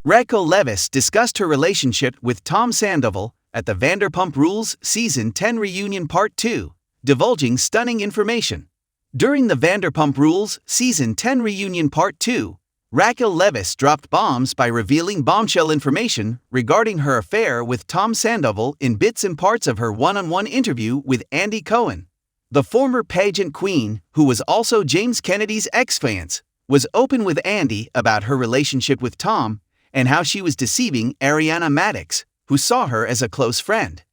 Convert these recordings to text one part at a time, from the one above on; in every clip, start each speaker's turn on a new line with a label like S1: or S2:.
S1: Raquel Leviss discussed her relationship with Tom Sandoval at the Vanderpump Rules Season 10 Reunion Part 2, divulging stunning information. During the Vanderpump Rules Season 10 Reunion Part 2, Raquel Leviss dropped bombs by revealing bombshell information regarding her affair with Tom Sandoval in bits and parts of her one-on-one interview with Andy Cohen. The former pageant queen, who was also James Kennedy's ex-fiance, was open with Andy about her relationship with Tom and how she was deceiving Ariana Madix, who saw her as a close friend.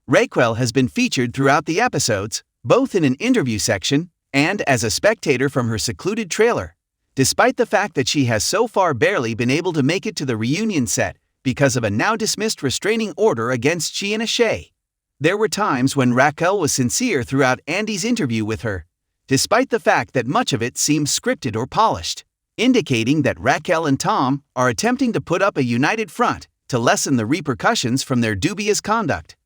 S1: Raquel has been featured throughout the episodes, both in an interview section and as a spectator from her secluded trailer, despite the fact that she has so far barely been able to make it to the reunion set because of a now-dismissed restraining order against she and Shay. There were times when Raquel was sincere throughout Andy's interview with her, despite the fact that much of it seemed scripted or polished, indicating that Raquel and Tom are attempting to put up a united front to lessen the repercussions from their dubious conduct.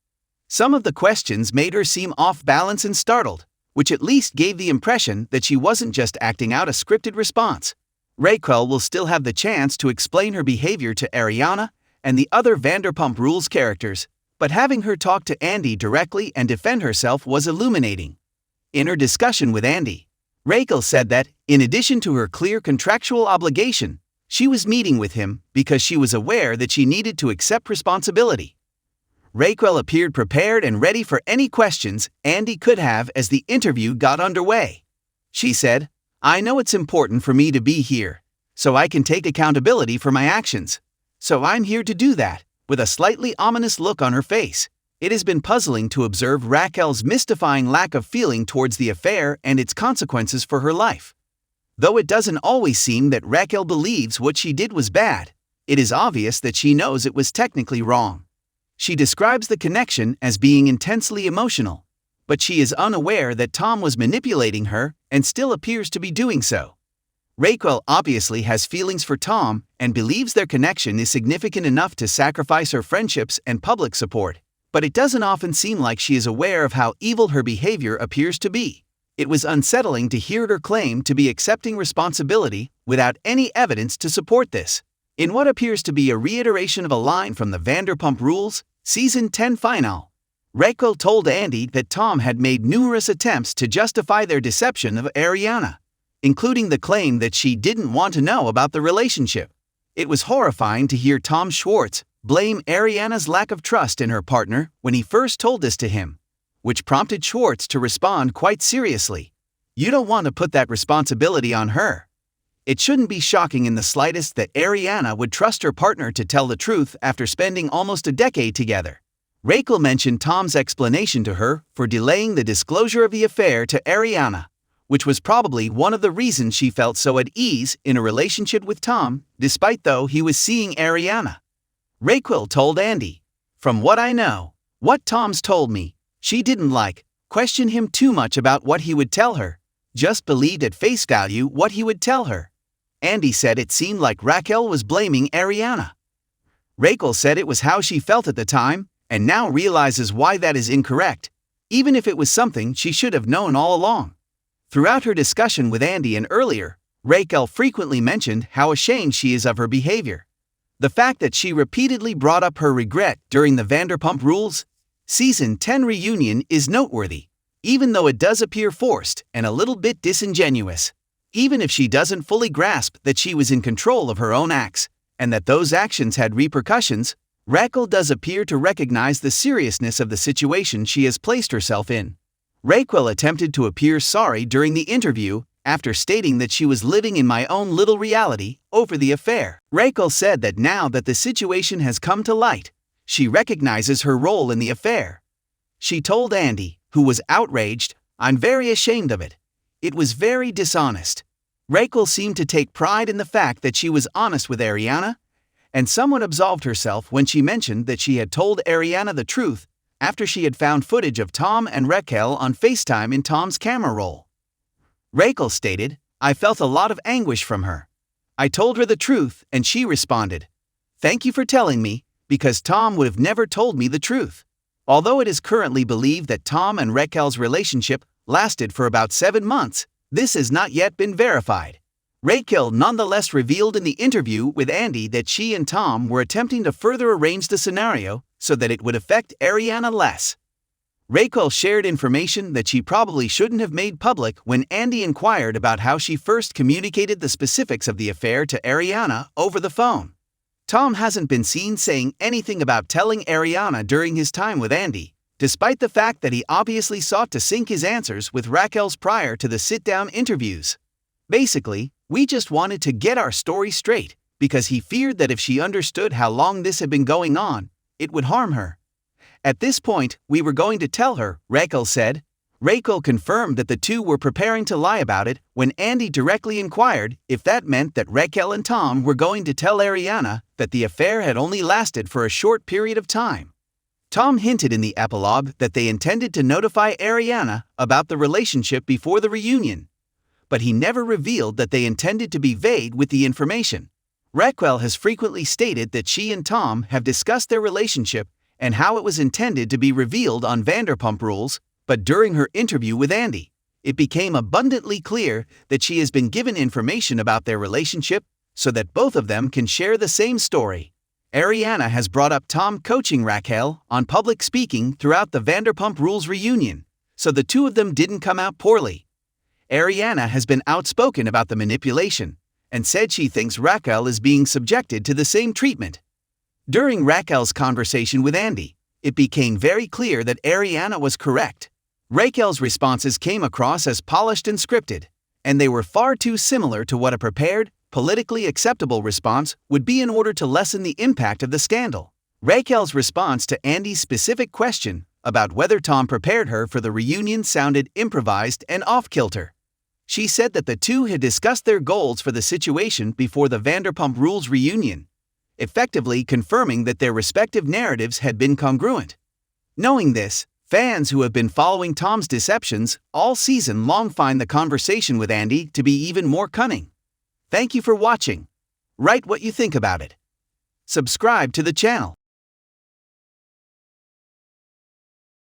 S1: Some of the questions made her seem off balance and startled, which at least gave the impression that she wasn't just acting out a scripted response. Raquel will still have the chance to explain her behavior to Ariana and the other Vanderpump Rules characters, but having her talk to Andy directly and defend herself was illuminating. In her discussion with Andy, Raquel said that, in addition to her clear contractual obligation, she was meeting with him because she was aware that she needed to accept responsibility. Raquel appeared prepared and ready for any questions Andy could have as the interview got underway. She said, "I know it's important for me to be here, so I can take accountability for my actions. So I'm here to do that," with a slightly ominous look on her face. It has been puzzling to observe Raquel's mystifying lack of feeling towards the affair and its consequences for her life. Though it doesn't always seem that Raquel believes what she did was bad, it is obvious that she knows it was technically wrong. She describes the connection as being intensely emotional, but she is unaware that Tom was manipulating her and still appears to be doing so. Raquel obviously has feelings for Tom and believes their connection is significant enough to sacrifice her friendships and public support, but it doesn't often seem like she is aware of how evil her behavior appears to be. It was unsettling to hear her claim to be accepting responsibility without any evidence to support this. In what appears to be a reiteration of a line from the Vanderpump Rules Season 10 finale, Raquel told Andy that Tom had made numerous attempts to justify their deception of Ariana, including the claim that she didn't want to know about the relationship. It was horrifying to hear Tom Schwartz blame Ariana's lack of trust in her partner when he first told this to him, which prompted Schwartz to respond quite seriously. "You don't want to put that responsibility on her." It shouldn't be shocking in the slightest that Ariana would trust her partner to tell the truth after spending almost a decade together. Raquel mentioned Tom's explanation to her for delaying the disclosure of the affair to Ariana, which was probably one of the reasons she felt so at ease in a relationship with Tom, despite though he was seeing Ariana. Raquel told Andy, "From what I know, what Tom's told me, she didn't question him too much about what he would tell her, just believed at face value what he would tell her." Andy said it seemed like Raquel was blaming Ariana. Raquel said it was how she felt at the time, and now realizes why that is incorrect, even if it was something she should have known all along. Throughout her discussion with Andy and earlier, Raquel frequently mentioned how ashamed she is of her behavior. The fact that she repeatedly brought up her regret during the Vanderpump Rules Season 10 reunion is noteworthy, even though it does appear forced and a little bit disingenuous. Even if she doesn't fully grasp that she was in control of her own acts, and that those actions had repercussions, Raquel does appear to recognize the seriousness of the situation she has placed herself in. Raquel attempted to appear sorry during the interview after stating that she was living in my own little reality over the affair. Raquel said that now that the situation has come to light, she recognizes her role in the affair. She told Andy, who was outraged, "I'm very ashamed of it. It was very dishonest." Raquel seemed to take pride in the fact that she was honest with Ariana, and somewhat absolved herself when she mentioned that she had told Ariana the truth after she had found footage of Tom and Raquel on FaceTime in Tom's camera roll. Raquel stated, "I felt a lot of anguish from her. I told her the truth and she responded, 'Thank you for telling me, because Tom would have never told me the truth.'" Although it is currently believed that Tom and Raquel's relationship lasted for about 7 months, this has not yet been verified. Raquel nonetheless revealed in the interview with Andy that she and Tom were attempting to further arrange the scenario so that it would affect Ariana less. Raquel shared information that she probably shouldn't have made public when Andy inquired about how she first communicated the specifics of the affair to Ariana over the phone. Tom hasn't been seen saying anything about telling Ariana during his time with Andy, despite the fact that he obviously sought to sync his answers with Raquel's prior to the sit-down interviews. Basically, we just wanted to get our story straight, because he feared that if she understood how long this had been going on, it would harm her. At this point, we were going to tell her, Raquel said. Raquel confirmed that the two were preparing to lie about it when Andy directly inquired if that meant that Raquel and Tom were going to tell Ariana that the affair had only lasted for a short period of time. Tom hinted in the epilogue that they intended to notify Ariana about the relationship before the reunion, but he never revealed that they intended to be vague with the information. Raquel has frequently stated that she and Tom have discussed their relationship and how it was intended to be revealed on Vanderpump Rules, but during her interview with Andy, it became abundantly clear that she has been given information about their relationship so that both of them can share the same story. Ariana has brought up Tom coaching Raquel on public speaking throughout the Vanderpump Rules reunion, so the two of them didn't come out poorly. Ariana has been outspoken about the manipulation and said she thinks Raquel is being subjected to the same treatment. During Raquel's conversation with Andy, it became very clear that Ariana was correct. Raquel's responses came across as polished and scripted, and they were far too similar to what a prepared, politically acceptable response would be in order to lessen the impact of the scandal. Raquel's response to Andy's specific question about whether Tom prepared her for the reunion sounded improvised and off-kilter. She said that the two had discussed their goals for the situation before the Vanderpump Rules reunion, effectively confirming that their respective narratives had been congruent. Knowing this, fans who have been following Tom's deceptions all season long find the conversation with Andy to be even more cunning. Thank you for watching. Write what you think about it. Subscribe to the channel.